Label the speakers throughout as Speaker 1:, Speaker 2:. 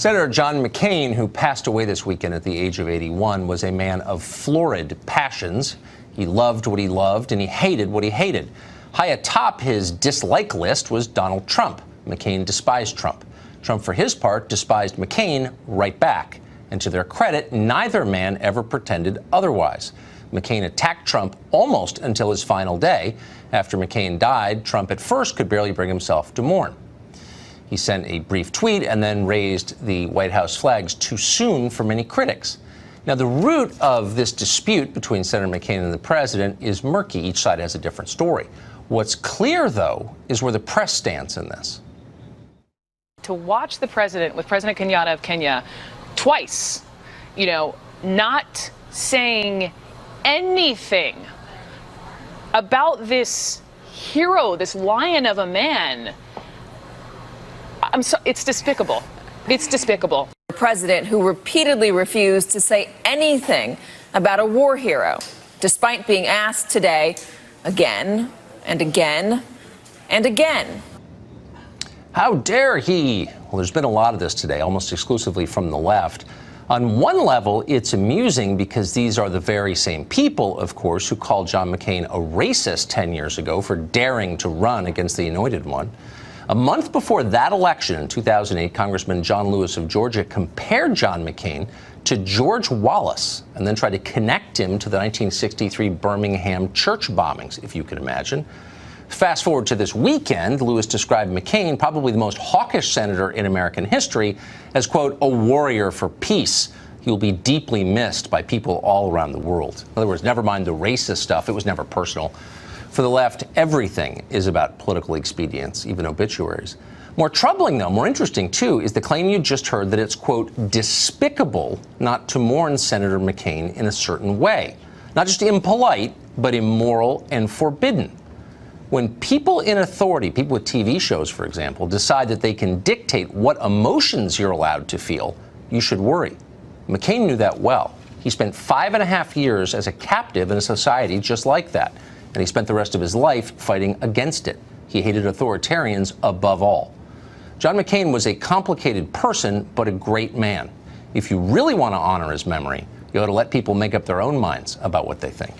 Speaker 1: Senator John McCain, who passed away this weekend at the age of 81, was a man of florid passions. He loved what he loved, and he hated what he hated. High atop his dislike list was Donald Trump. McCain despised Trump. Trump, for his part, despised McCain right back. And to their credit, neither man ever pretended otherwise. McCain attacked Trump almost until his final day. After McCain died, Trump at first could barely bring himself to mourn. He sent a brief tweet and then raised the White House flags too soon for many critics. Now, the root of this dispute between Senator McCain and the president is murky. Each side has a different story. What's clear, though, is where the press stands in this.
Speaker 2: To watch the president with President Kenyatta of Kenya twice, not saying anything about this hero, this lion of a man. It's despicable. It's despicable.
Speaker 3: The president who repeatedly refused to say anything about a war hero, despite being asked today again and again and again.
Speaker 1: How dare he? Well, there's been a lot of this today, almost exclusively from the left. On one level, it's amusing because these are the very same people, of course, who called John McCain a racist 10 years ago for daring to run against the anointed one. A month before that election in 2008, Congressman John Lewis of Georgia compared John McCain to George Wallace and then tried to connect him to the 1963 Birmingham church bombings, if you can imagine. Fast forward to this weekend, Lewis described McCain, probably the most hawkish senator in American history, as, quote, a warrior for peace. He will be deeply missed by people all around the world. In other words, never mind the racist stuff. It was never personal. For the left, everything is about political expedience, even obituaries. More troubling, though, more interesting, too, is the claim you just heard that it's, quote, despicable not to mourn Senator McCain in a certain way. Not just impolite, but immoral and forbidden. When people in authority, people with TV shows, for example, decide that they can dictate what emotions you're allowed to feel, you should worry. McCain knew that well. He spent 5.5 years as a captive in a society just like that, and he spent the rest of his life fighting against it. He hated authoritarians above all. John McCain was a complicated person, but a great man. If you really want to honor his memory, you ought to let people make up their own minds about what they think.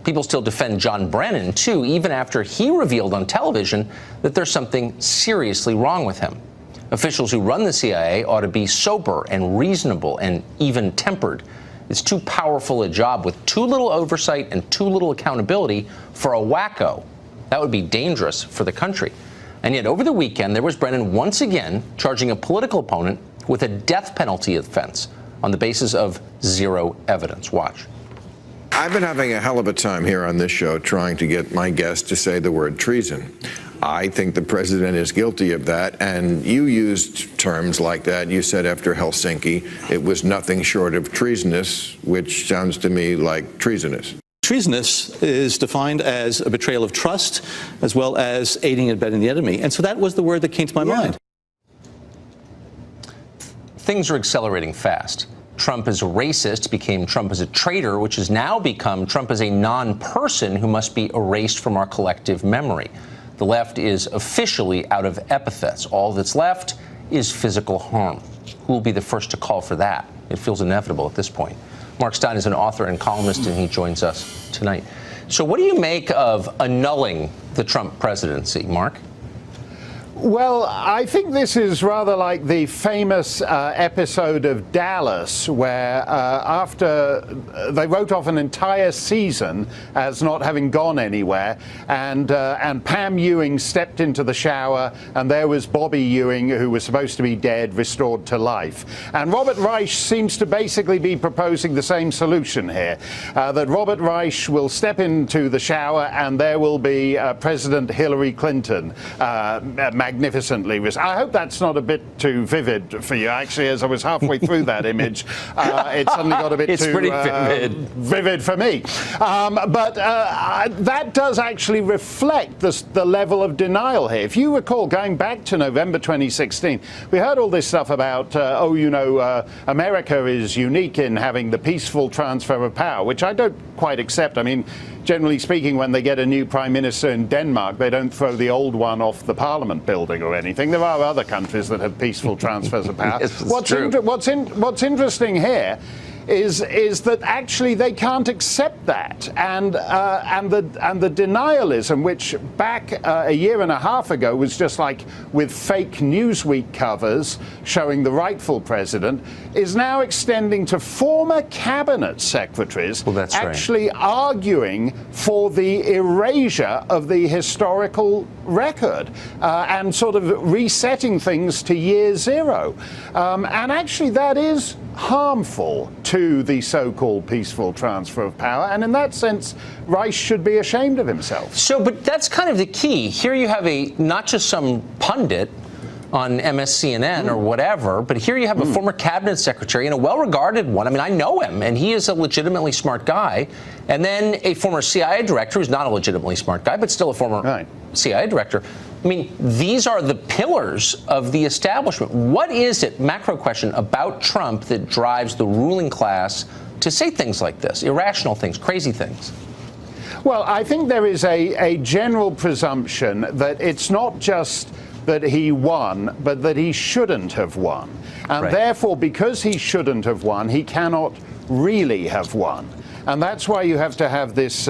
Speaker 1: People still defend John Brennan, too, even after he revealed on television that there's something seriously wrong with him. Officials who run the CIA ought to be sober and reasonable and even-tempered. It's too powerful a job with too little oversight and too little accountability for a wacko. That would be dangerous for the country. And yet, over the weekend, there was Brennan once again charging a political opponent with a death penalty offense on the basis of zero evidence. Watch.
Speaker 4: I've been having a hell of a time here on this show trying to get my guests to say the word treason. I think the president is guilty of that, and you used terms like that. You said after Helsinki it was nothing short of treasonous, which sounds to me like treasonous.
Speaker 5: Treasonous is defined as a betrayal of trust as well as aiding and abetting the enemy. And so that was the word that came to my mind.
Speaker 1: Things are accelerating fast. Trump as a racist became Trump as a traitor, which has now become Trump as a non-person who must be erased from our collective memory. The left is officially out of epithets. All that's left is physical harm. Who will be the first to call for that? It feels inevitable at this point. Mark Stein is an author and columnist, and he joins us tonight. So what do you make of annulling the Trump presidency, Mark?
Speaker 6: Well, I think this is rather like the famous episode of Dallas, where after they wrote off an entire season as not having gone anywhere, and Pam Ewing stepped into the shower, and there was Bobby Ewing, who was supposed to be dead, restored to life. And Robert Reich seems to basically be proposing the same solution here, that Robert Reich will step into the shower, and there will be President Hillary Clinton magnificently. I hope that's not a bit too vivid for you. Actually, as I was halfway through that image, it suddenly got a bit too vivid for me. But that does actually reflect the level of denial here. If you recall, going back to November 2016, we heard all this stuff about, America is unique in having the peaceful transfer of power, which I don't quite accept. I mean, generally speaking, when they get a new prime minister in Denmark, they don't throw the old one off the parliament building or anything. There are other countries that have peaceful transfers of power.
Speaker 1: Yes,
Speaker 6: what's interesting here is that actually they can't accept that, and the denialism, which back a year and a half ago was just like with fake Newsweek covers showing the rightful president, is now extending to former cabinet secretaries actually arguing for the erasure of the historical record and sort of resetting things to year zero, and actually that is harmful to the so-called peaceful transfer of power, and in that sense, Rice should be ashamed of himself.
Speaker 1: So, but that's kind of the key. Here you have not just some pundit on MSCNN or whatever, but here you have a former cabinet secretary and a well-regarded one. I mean, I know him, and he is a legitimately smart guy. And then a former CIA director who's not a legitimately smart guy, but still a former CIA director. I mean, these are the pillars of the establishment. What is it, macro question, about Trump that drives the ruling class to say things like this, irrational things, crazy things?
Speaker 6: Well, I think there is a general presumption that it's not just that he won, but that he shouldn't have won. And therefore, because he shouldn't have won, he cannot really have won. And that's why you have to have this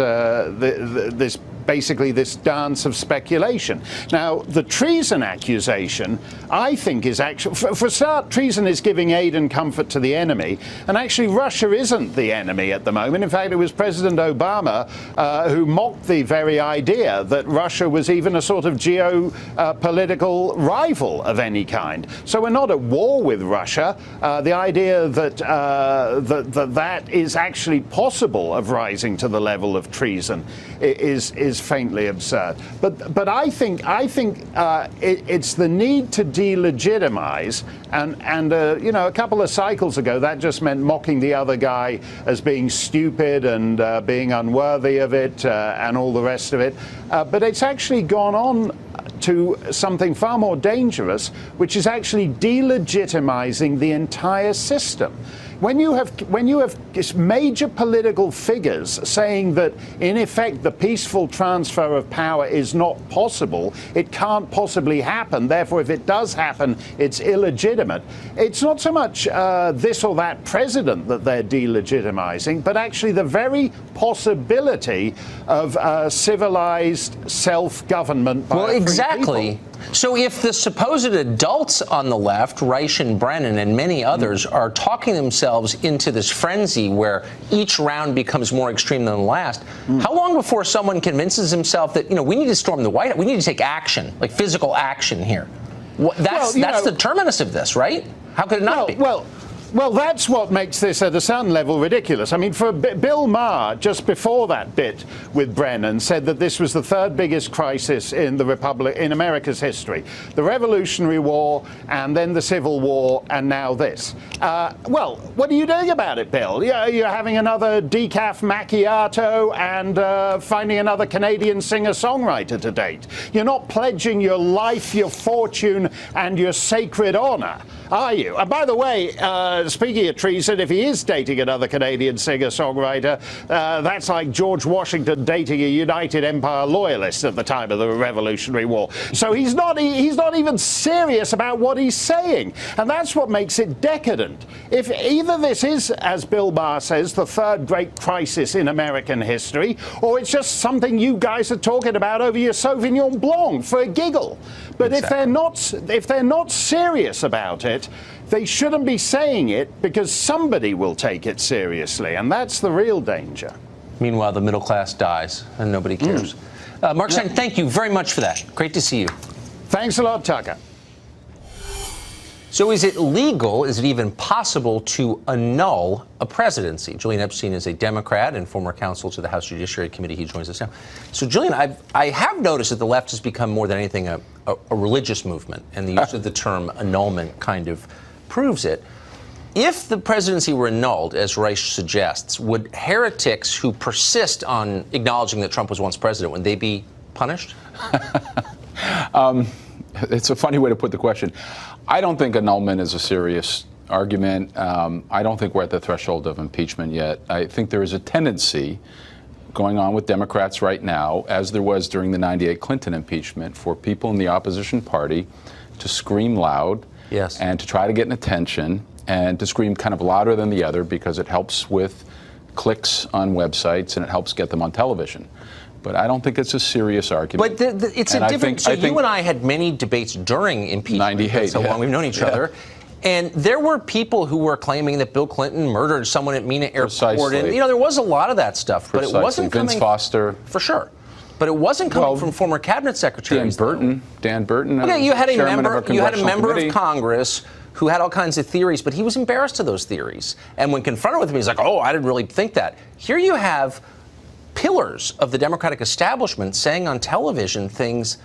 Speaker 6: basically this dance of speculation. Now, the treason accusation, I think, is actually, for a start, treason is giving aid and comfort to the enemy, and actually Russia isn't the enemy at the moment. In fact, it was President Obama who mocked the very idea that Russia was even a sort of geopolitical rival of any kind. So we're not at war with Russia. The idea that that is actually possible of rising to the level of treason is faintly absurd. But I think it's the need to delegitimize, and you know, a couple of cycles ago that just meant mocking the other guy as being stupid and being unworthy of it and all the rest of it. But it's actually gone on to something far more dangerous, which is actually delegitimizing the entire system. When you have major political figures saying that, in effect, the peaceful transfer of power is not possible, it can't possibly happen, therefore, if it does happen, it's illegitimate, it's not so much this or that president that they're delegitimizing, but actually the very possibility of civilized self-government by
Speaker 1: exactly. People. So if the supposed adults on the left, Reich and Brennan and many others, are talking themselves into this frenzy where each round becomes more extreme than the last, how long before someone convinces himself that, you know, we need to storm the White House, we need to take action, like physical action here? That's the terminus of this, right? How could it not be?
Speaker 6: Well, that's what makes this at a certain level ridiculous. I mean, for Bill Maher, just before that bit with Brennan, said that this was the third biggest crisis in in America's history. The Revolutionary War, and then the Civil War, and now this. Well, what are you doing about it, Bill? You're having another decaf macchiato and finding another Canadian singer-songwriter to date. You're not pledging your life, your fortune, and your sacred honor, are you? And by the way, speaking of treason, if he is dating another Canadian singer-songwriter, that's like George Washington dating a United Empire loyalist at the time of the Revolutionary War. So he's not even serious about what he's saying, and that's what makes it decadent. If either this is, as Bill Maher says, the third great crisis in American history, or it's just something you guys are talking about over your Sauvignon Blanc for a giggle. But exactly. if they're not serious about it, they shouldn't be saying it, because somebody will take it seriously, and that's the real danger.
Speaker 1: Meanwhile, the middle class dies, and nobody cares. Mark Stein, thank you very much for that. Great to see you.
Speaker 6: Thanks a lot, Tucker.
Speaker 1: So is it legal, is it even possible to annul a presidency? Julian Epstein is a Democrat and former counsel to the House Judiciary Committee. He joins us now. So, Julian, I have noticed that the left has become more than anything a religious movement, and the use of the term annulment kind of proves it. If the presidency were annulled, as Reich suggests, would heretics who persist on acknowledging that Trump was once president, would they be punished?
Speaker 7: It's a funny way to put the question. I don't think annulment is a serious argument. I don't think we're at the threshold of impeachment yet. I think there is a tendency going on with Democrats right now, as there was during the '98 Clinton impeachment, for people in the opposition party to scream loud and to try to get an attention and to scream kind of louder than the other because it helps with clicks on websites and it helps get them on television. But I don't think it's a serious argument.
Speaker 1: But it's a different. So you and I had many debates during impeachment.
Speaker 7: '98.
Speaker 1: That's how long we've known each other. And there were people who were claiming that Bill Clinton murdered someone at Mena Airport.
Speaker 7: Precisely.
Speaker 1: And, there was a lot of that stuff.
Speaker 7: Precisely.
Speaker 1: But it wasn't coming.
Speaker 7: Vince Foster.
Speaker 1: For sure. But it wasn't coming from former cabinet secretaries.
Speaker 7: Dan Burton.
Speaker 1: Okay, you had a
Speaker 7: Chairman
Speaker 1: member of Congress who had all kinds of theories, but he was embarrassed of those theories. And when confronted with them, he's like, oh, I didn't really think that. Here you have pillars of the Democratic establishment saying on television things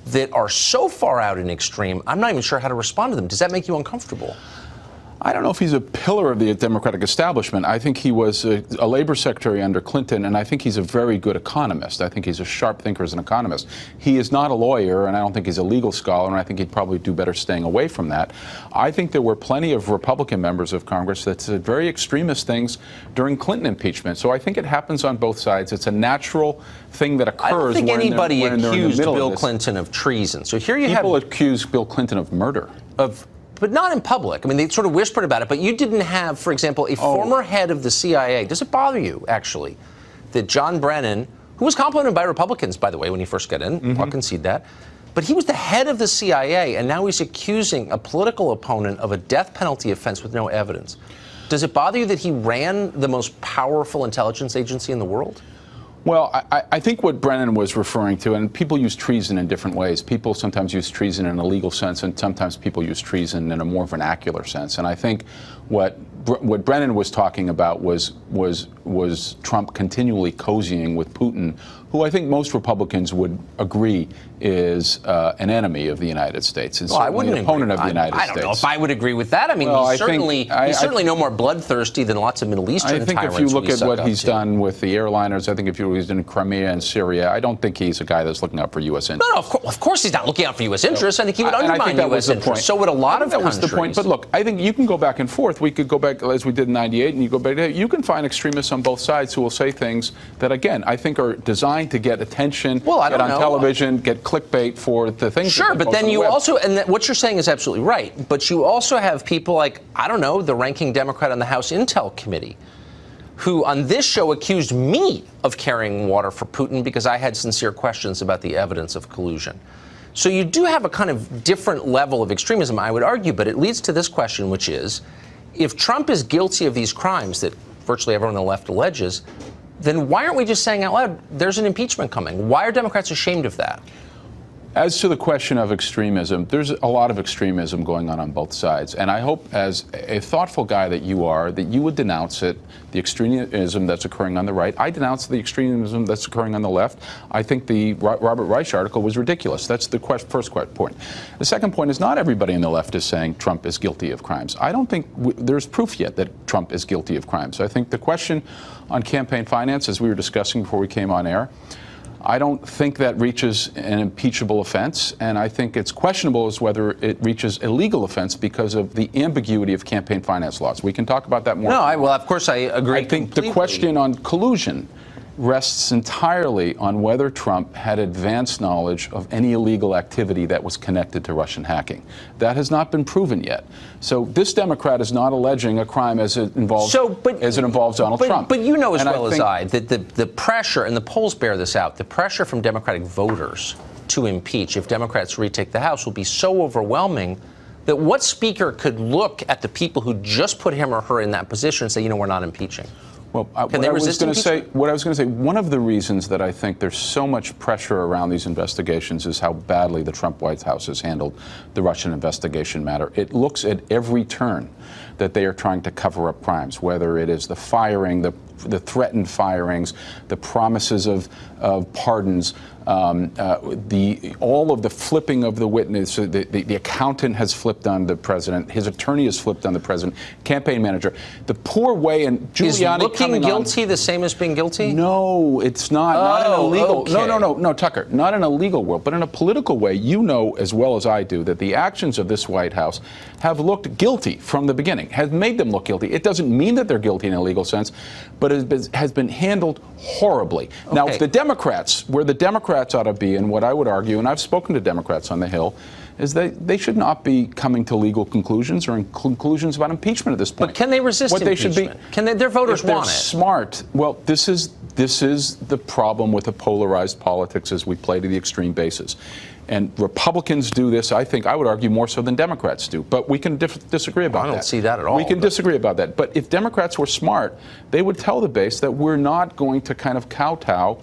Speaker 1: that are so far out and extreme, I'm not even sure how to respond to them. Does that make you uncomfortable?
Speaker 7: I don't know if he's a pillar of the Democratic establishment. I think he was a labor secretary under Clinton, and I think he's a very good economist. I think he's a sharp thinker as an economist. He is not a lawyer, and I don't think he's a legal scholar, and I think he'd probably do better staying away from that. I think there were plenty of Republican members of Congress that said very extremist things during Clinton impeachment. So I think it happens on both sides. It's a natural thing that occurs.
Speaker 1: I don't think anybody accused Bill
Speaker 7: of
Speaker 1: Clinton of treason. So here you
Speaker 7: People accuse Bill Clinton of murder.
Speaker 1: But not in public. I mean, they sort of whispered about it. But you didn't have, for example, a former head of the CIA. Does it bother you, actually, that John Brennan, who was complimented by Republicans, by the way, when he first got in, I'll concede that, but he was the head of the CIA, and now he's accusing a political opponent of a death penalty offense with no evidence. Does it bother you that he ran the most powerful intelligence agency in the world?
Speaker 7: Well, I think what Brennan was referring to, and people use treason in different ways. People sometimes use treason in a legal sense, and sometimes people use treason in a more vernacular sense. And I think what Brennan was talking about was Trump continually cozying with Putin, who I think most Republicans would agree is an enemy of the United States. And
Speaker 1: I wouldn't
Speaker 7: an opponent of the United States.
Speaker 1: I don't know if I would agree with that. I mean, he's certainly no more bloodthirsty than lots of Middle Eastern tyrants.
Speaker 7: I think if you look at what he's done with the airliners, I think if you look at what he's done in Crimea and Syria, I don't think he's a guy that's looking out for U.S. interests.
Speaker 1: No, of course he's not looking out for U.S. interests. I think he would undermine U.S. interests. So would a lot of countries.
Speaker 7: That was the point. But look, I think you can go back and forth. We could go back, as we did in '98, and you go back. You can find extremists on both sides who will say things that, again, I think are designed to get attention, get on television, get clickbait for the things.
Speaker 1: Sure, but then you also, and what you're saying is absolutely right, but you also have people like, I don't know, the ranking Democrat on the House Intel Committee, who on this show accused me of carrying water for Putin because I had sincere questions about the evidence of collusion. So you do have a kind of different level of extremism, I would argue, but it leads to this question, which is, if Trump is guilty of these crimes that virtually everyone on the left alleges, then why aren't we just saying out loud, there's an impeachment coming? Why are Democrats ashamed of that?
Speaker 7: As to the question of extremism, there's a lot of extremism going on both sides. And I hope, as a thoughtful guy that you are, that you would denounce it, the extremism that's occurring on the right. I denounce the extremism that's occurring on the left. I think the Robert Reich article was ridiculous. That's the first point. The second point is not everybody on the left is saying Trump is guilty of crimes. I don't think there's proof yet that Trump is guilty of crimes. I think the question on campaign finance, as we were discussing before we came on air, I don't think that reaches an impeachable offense, and I think it's questionable as whether it reaches a legal offense because of the ambiguity of campaign finance laws. We can talk about that more.
Speaker 1: Well, of course, I agree.
Speaker 7: I think the question on collusion rests entirely on whether Trump had advanced knowledge of any illegal activity that was connected to Russian hacking. That has not been proven yet. So this Democrat is not alleging a crime as it involves Donald Trump.
Speaker 1: But you know as well as I that the pressure, and the polls bear this out, the pressure from Democratic voters to impeach if Democrats retake the House will be so overwhelming that what speaker could look at the people who just put him or her in that position and say, we're not impeaching?
Speaker 7: Well, what I was going to say, one of the reasons that I think there's so much pressure around these investigations is how badly the Trump White House has handled the Russian investigation matter. It looks at every turn that they are trying to cover up crimes, whether it is the firing, the threatened firings, the promises of pardons, all of the flipping of the witness. The accountant has flipped on the president. His attorney has flipped on the president. Campaign manager. The poor way, and Giuliani
Speaker 1: is looking guilty the same as being guilty?
Speaker 7: No, it's not. Not in a legal.
Speaker 1: Okay.
Speaker 7: No, Tucker. Not in a legal world, but in a political way. You know as well as I do that the actions of this White House have looked guilty from the beginning. Have made them look guilty. It doesn't mean that they're guilty in a legal sense, but but it has been handled horribly. Now,
Speaker 1: Okay.
Speaker 7: the Democrats, where the Democrats ought to be, and what I would argue, and I've spoken to Democrats on the Hill, is they should not be coming to legal conclusions or conclusions about impeachment at this point.
Speaker 1: But can they resist
Speaker 7: what
Speaker 1: impeachment?
Speaker 7: They should be,
Speaker 1: can they, their voters
Speaker 7: if they're
Speaker 1: want it?
Speaker 7: smart. Well, this is the problem with the polarized politics as we play to the extreme bases. And Republicans do this, I think, I would argue, more so than Democrats do. But we can disagree about that.
Speaker 1: I don't see that at all.
Speaker 7: We can disagree about that. But if Democrats were smart, they would tell the base that we're not going to kind of kowtow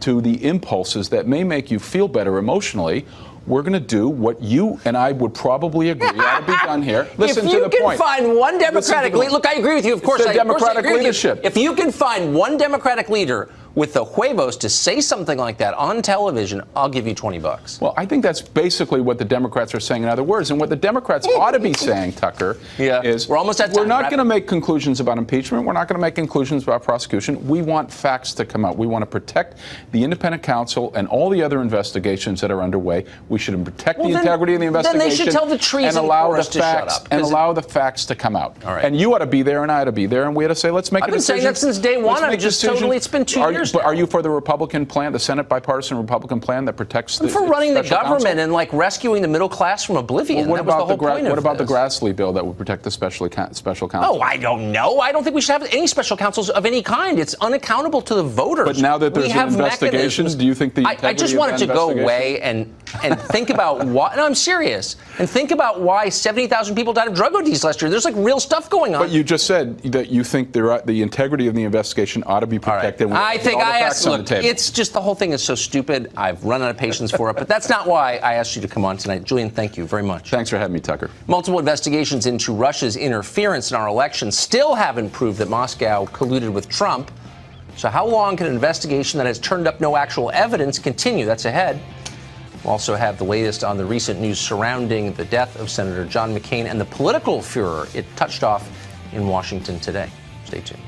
Speaker 7: to the impulses that may make you feel better emotionally. We're going to do what you and I would probably agree ought to be done here. Listen to the point.
Speaker 1: If you can find one Democratic leader, look, I agree with you. Of course,
Speaker 7: it's the Democratic leadership.
Speaker 1: If you can find one Democratic leader with the huevos to say something like that on television, I'll give you $20.
Speaker 7: Well, I think that's basically what the Democrats are saying in other words. And what the Democrats ought to be saying, Tucker, is
Speaker 1: we're almost at time.
Speaker 7: We're not going to make conclusions about impeachment. We're not going to make conclusions about prosecution. We want facts to come out. We want to protect the independent counsel and all the other investigations that are underway. We should protect the integrity of the investigation.
Speaker 1: Then they should tell the treason
Speaker 7: and allow
Speaker 1: chorus
Speaker 7: the
Speaker 1: to
Speaker 7: facts
Speaker 1: shut up.
Speaker 7: and allow the facts to come out.
Speaker 1: All right.
Speaker 7: And you ought to be there, and I ought to be there, and we ought to say, let's make a decision.
Speaker 1: I've been saying that since day one. I'm just totally. It's been 2 years.
Speaker 7: But are you for the Republican plan, the Senate bipartisan Republican plan that protects the
Speaker 1: for running the
Speaker 7: special
Speaker 1: government
Speaker 7: counsel?
Speaker 1: and like rescuing the middle class from oblivion.
Speaker 7: Well,
Speaker 1: that was the whole point of
Speaker 7: what about
Speaker 1: this.
Speaker 7: the Grassley bill that would protect the special counsel?
Speaker 1: Oh, I don't know. I don't think we should have any special counsels of any kind. It's unaccountable to the voters.
Speaker 7: But now that there's an investigation, do you think the integrity
Speaker 1: I just want it to go away and think about why. No, I'm serious. And think about why 70,000 people died of drug ODs last year. There's like real stuff going on.
Speaker 7: But you just said that you think the integrity of the investigation ought to be protected.
Speaker 1: I think I asked. Look,
Speaker 7: it's
Speaker 1: it's just the whole thing is so stupid. I've run out of patience for it. But that's not why I asked you to come on tonight. Julian, thank you very much.
Speaker 7: Thanks for having me, Tucker.
Speaker 1: Multiple investigations into Russia's interference in our election still haven't proved that Moscow colluded with Trump. So how long can an investigation that has turned up no actual evidence continue? That's ahead. We'll also have the latest on the recent news surrounding the death of Senator John McCain and the political furor it touched off in Washington today. Stay tuned.